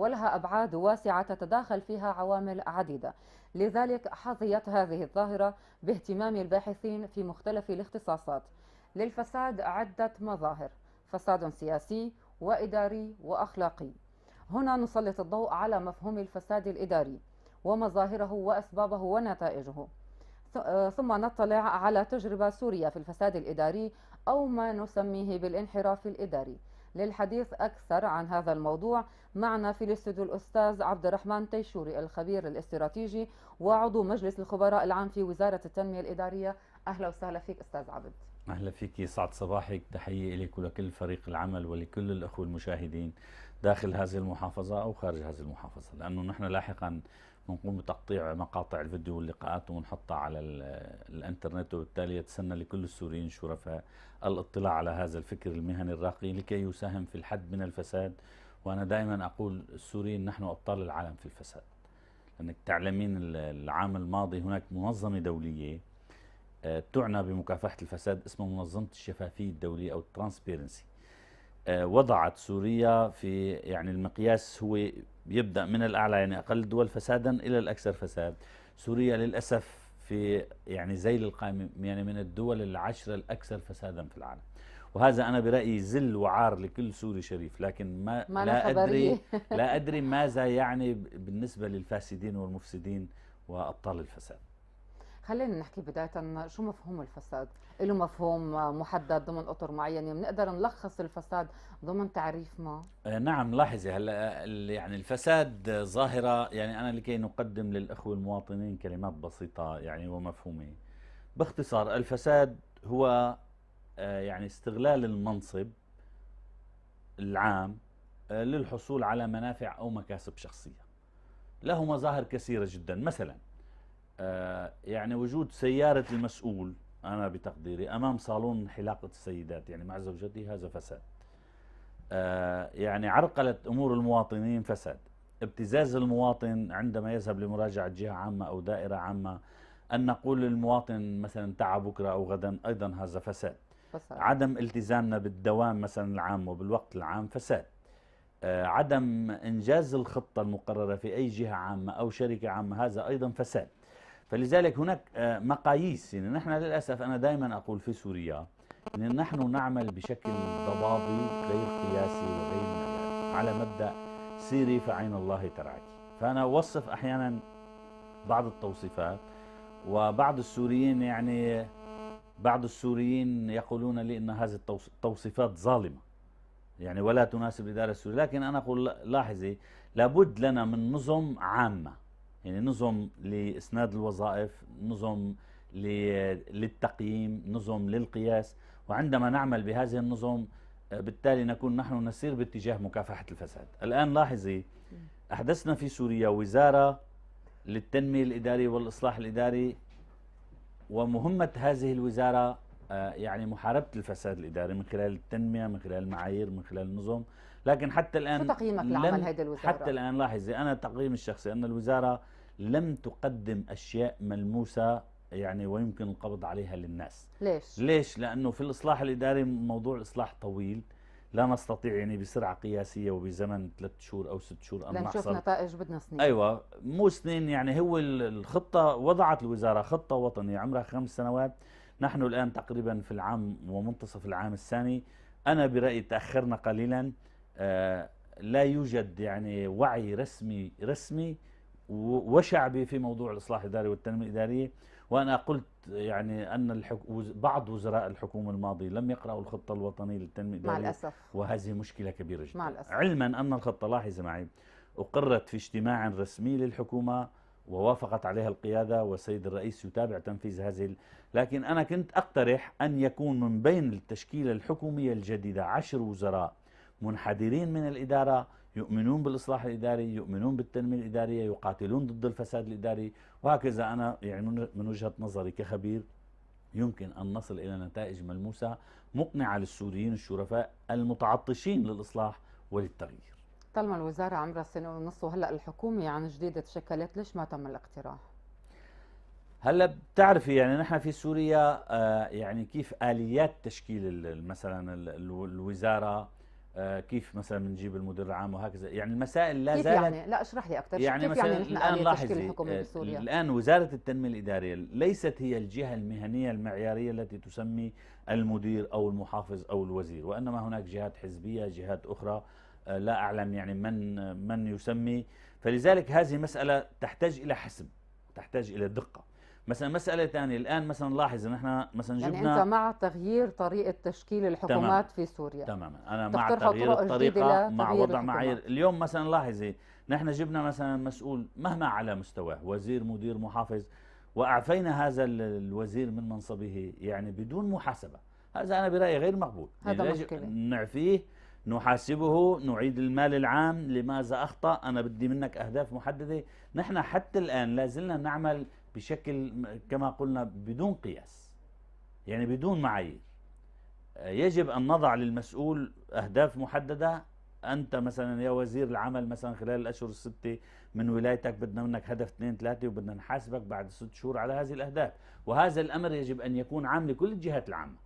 ولها أبعاد واسعة تتداخل فيها عوامل عديدة. لذلك حظيت هذه الظاهرة باهتمام الباحثين في مختلف الاختصاصات. للفساد عدة مظاهر: فساد سياسي وإداري وأخلاقي. هنا نسلط الضوء على مفهوم الفساد الإداري ومظاهره وأسبابه ونتائجه، ثم نطلع على تجربة سوريا في الفساد الإداري أو ما نسميه بالانحراف الإداري. للحديث أكثر عن هذا الموضوع معنا في الاستوديو الأستاذ عبد الرحمن تيشوري، الخبير الاستراتيجي وعضو مجلس الخبراء العام في وزارة التنمية الإدارية. أهلا وسهلا فيك أستاذ عبد. أهلا فيك، يسعد صباحك. تحية لك ولكل فريق العمل ولكل الأخوة المشاهدين داخل هذه المحافظة أو خارج هذه المحافظة، لأنه نحن لاحقا بنقوم بتقطيع مقاطع الفيديو واللقاءات وبنحطها على الانترنت، وبالتالي يتسنى لكل السوريين الشرفاء الاطلاع على هذا الفكر المهني الراقي لكي يساهم في الحد من الفساد. وأنا دائما أقول السوريين نحن أبطال العالم في الفساد، لأنك تعلمين العام الماضي هناك منظمة دولية تعنى بمكافحة الفساد اسمها منظمة الشفافية الدولية أو الترانسبيرنسي. وضعت سوريا في يعني المقياس هو يبدأ من الأعلى، يعني أقل الدول فسادا إلى الأكثر فساد. سوريا للأسف في يعني ذيل القائمة، يعني من الدول العشرة الأكثر فسادا في العالم. وهذا أنا برأيي ذل وعار لكل سوري شريف، لكن لا أدري ماذا يعني بالنسبة للفاسدين والمفسدين وأبطال الفساد. خلينا نحكي بداية، شو مفهوم الفساد؟ له مفهوم محدد ضمن أطر معينة؟ بنقدر نلخص الفساد ضمن تعريف ما؟ نعم، لاحظي هلا يعني الفساد ظاهرة، يعني أنا لكي نقدم للأخوة المواطنين كلمات بسيطة يعني ومفهومة. باختصار الفساد هو يعني استغلال المنصب العام للحصول على منافع أو مكاسب شخصية. له مظاهر كثيرة جدا، مثلا يعني وجود سيارة المسؤول أنا بتقديري أمام صالون حلاقة السيدات يعني مع زوجته، هذا فساد. يعني عرقلة أمور المواطنين فساد. ابتزاز المواطن عندما يذهب لمراجعة جهة عامة أو دائرة عامة، أن نقول للمواطن مثلا تعال بكرة أو غدا، أيضا هذا فساد. عدم التزامنا بالدوام مثلا العام وبالوقت العام فساد. عدم إنجاز الخطة المقررة في أي جهة عامة أو شركة عامة، هذا أيضا فساد. فلذلك هناك مقاييس، يعني نحن للأسف أنا دائما أقول في سوريا أن نحن نعمل بشكل ضبابي غير قياسي وغير معياري على مبدأ سيري فعين الله ترعك. فأنا أوصف أحيانا بعض التوصيفات، وبعض السوريين يعني بعض السوريين يقولون لي أن هذه التوصيفات ظالمة يعني ولا تناسب الإدارة السورية. لكن أنا أقول لاحظي، لابد لنا من نظم عامة، يعني نظم لإسناد الوظائف، نظم للتقييم، نظم للقياس. وعندما نعمل بهذه النظم بالتالي نكون نحن نسير باتجاه مكافحة الفساد. الآن لاحظي، أحدثنا في سوريا وزارة للتنمية الإدارية والإصلاح الإداري، ومهمة هذه الوزارة يعني محاربة الفساد الإداري من خلال التنمية، من خلال المعايير، من خلال النظم. لكن حتى الآن شو تقييمك لعمل هذه الوزارة؟ حتى الآن لاحظي، أنا تقييمي الشخصي أن الوزارة لم تقدم أشياء ملموسة يعني ويمكن القبض عليها للناس. ليش؟ لأنه في الإصلاح الإداري موضوع الإصلاح طويل، لا نستطيع يعني بسرعة قياسية وبزمن 3 شهور أو 6 شهور أن نشوف نتائج، بدنا سنين. أيوة، مو سنين. يعني هو الخطة، وضعت الوزارة خطة وطنية عمرها 5 سنوات. نحن الآن تقريبا في العام ومنتصف العام الثاني. أنا برأيي تأخرنا قليلا. لا يوجد يعني وعي رسمي وشعبي في موضوع الإصلاح الإداري والتنمية الإدارية. وأنا قلت يعني أن بعض وزراء الحكومة الماضي لم يقرأوا الخطة الوطنية للتنمية الإدارية مع الأسف، وهذه مشكلة كبيرة جدا. مع الأسف. علما أن الخطة، لاحظ معي، أقرت في اجتماع رسمي للحكومة ووافقت عليها القيادة والسيد الرئيس يتابع تنفيذ هذه. لكن أنا كنت أقترح أن يكون من بين التشكيلة الحكومية الجديدة 10 وزراء منحدرين من الإدارة، يؤمنون بالإصلاح الإداري، يؤمنون بالتنمية الإدارية، يقاتلون ضد الفساد الإداري. وهكذا أنا يعني من وجهة نظري كخبير يمكن أن نصل إلى نتائج ملموسة مقنعة للسوريين الشرفاء المتعطشين للإصلاح وللتغيير. طالما الوزارة عمرها 1.5 سنة وهلأ الحكومة عن جديد تشكلت، ليش ما تم الاقتراح؟ هلا بتعرفي يعني نحن في سوريا يعني كيف آليات تشكيل مثلا الوزارة كيف مثلا بنجيب المدير العام وهكذا. يعني المسائل لا كيف زالت يعني؟ لا اشرح لي اكثر. يعني كيف مثلا يعني نحن الآن آلية تشكيل لاحظي الحكومة بسوريا؟ الآن وزارة التنمية الإدارية ليست هي الجهة المهنية المعيارية التي تسمي المدير أو المحافظ أو الوزير، وإنما هناك جهات حزبية، جهات أخرى لا أعلم يعني من يسمي. فلذلك هذه مسألة تحتاج إلى حسم، تحتاج إلى دقة. مثلا مسألة ثانية الآن مثلا لاحظ إن احنا مثلا يعني جبنا أنت مع تغيير طريقة تشكيل تماما الحكومات في سوريا؟ تماما، انا مع تقترحوا تغيير طرق جديدة الطريقه مع لتغيير وضع معايير. الحكومات؟ اليوم مثلا لاحظي نحن جبنا مثلا مسؤول مهما على مستواه، وزير، مدير، محافظ، واعفينا هذا الوزير من منصبه يعني بدون محاسبه. هذا انا برايي غير مقبول. هذا يعني يجب مشكلة. نعفيه، نحاسبه، نعيد المال العام، لماذا اخطا، انا بدي منك اهداف محدده. نحن حتى الان لا زلنا نعمل بشكل كما قلنا بدون قياس، يعني بدون معايير. يجب أن نضع للمسؤول أهداف محددة. أنت مثلا يا وزير العمل مثلا خلال الأشهر الستة من ولايتك بدنا منك هدف 2 3 وبدنا نحاسبك بعد 6 شهور على هذه الأهداف. وهذا الأمر يجب أن يكون عام لكل الجهات العامة.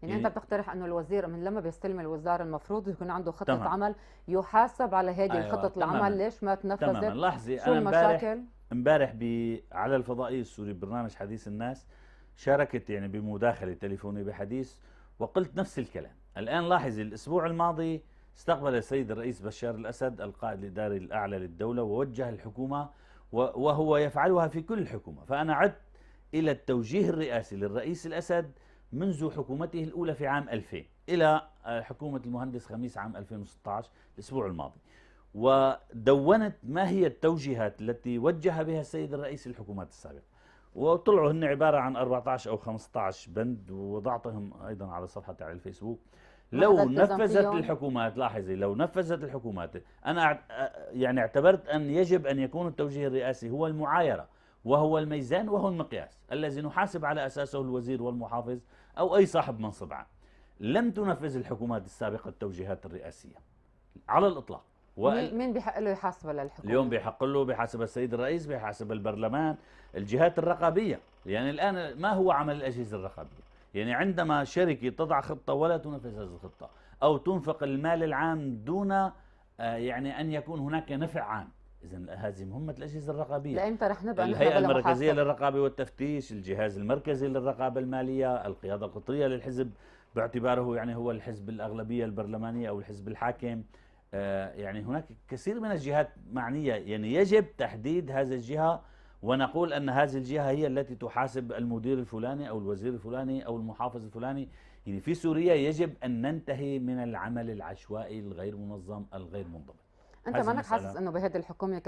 يعني أنت بتقترح أنه الوزير من لما بيستلم الوزارة المفروض يكون عنده خطة تمام. عمل، يحاسب على هذه أيوة الخطط تماما. العمل، ليش ما تنفذت؟ تماما. لاحظي شو أنا المشاكل؟ امبارح على الفضائي السوري برنامج حديث الناس شاركت يعني بمداخلة تليفونية بحديث وقلت نفس الكلام. الآن لاحظي الأسبوع الماضي استقبل السيد الرئيس بشار الأسد القائد الإداري الأعلى للدولة ووجه الحكومة، وهو يفعلها في كل الحكومة. فأنا عدت إلى التوجيه الرئاسي للرئيس الأسد منذ حكومته الأولى في عام 2000 إلى حكومة المهندس خميس عام 2016 الأسبوع الماضي، ودونت ما هي التوجيهات التي وجه بها السيد الرئيس للحكومات السابقة، وطلعوا هن عبارة عن 14 أو 15 بند، ووضعتهم أيضا على صفحتي على الفيسبوك. لو نفذت الحكومات، لاحظي لو نفذت الحكومات، أنا يعني اعتبرت أن يجب أن يكون التوجيه الرئاسي هو المعايرة وهو الميزان وهو المقياس الذي نحاسب على أساسه الوزير والمحافظ أو أي صاحب منصب عام. لم تنفذ الحكومات السابقة التوجيهات الرئاسية على الإطلاق. مين بيحق له يحاسب للحكومة؟ اليوم بيحق له، بيحاسب السيد الرئيس، بيحاسب البرلمان، الجهات الرقابية. يعني الآن ما هو عمل الأجهزة الرقابية؟ يعني عندما شركة تضع خطة ولا تنفذ هذه الخطة أو تنفق المال العام دون يعني أن يكون هناك نفع عام، إذن هذه مهمة الأجهزة الرقابية. لأمتى رح نبقى الهيئة المركزية للرقابة والتفتيش، الجهاز المركزي للرقابة المالية، القيادة القطرية للحزب باعتباره يعني هو الحزب الأغلبية البرلمانية أو الحزب الحاكم. يعني هناك كثير من الجهات معنية. يعني يجب تحديد هذه الجهة ونقول أن هذه الجهة هي التي تحاسب المدير الفلاني أو الوزير الفلاني أو المحافظ الفلاني. يعني في سوريا يجب أن ننتهي من العمل العشوائي الغير منظم الغير منضبط. أنت مانك حاسس أنه بهذه الحكومة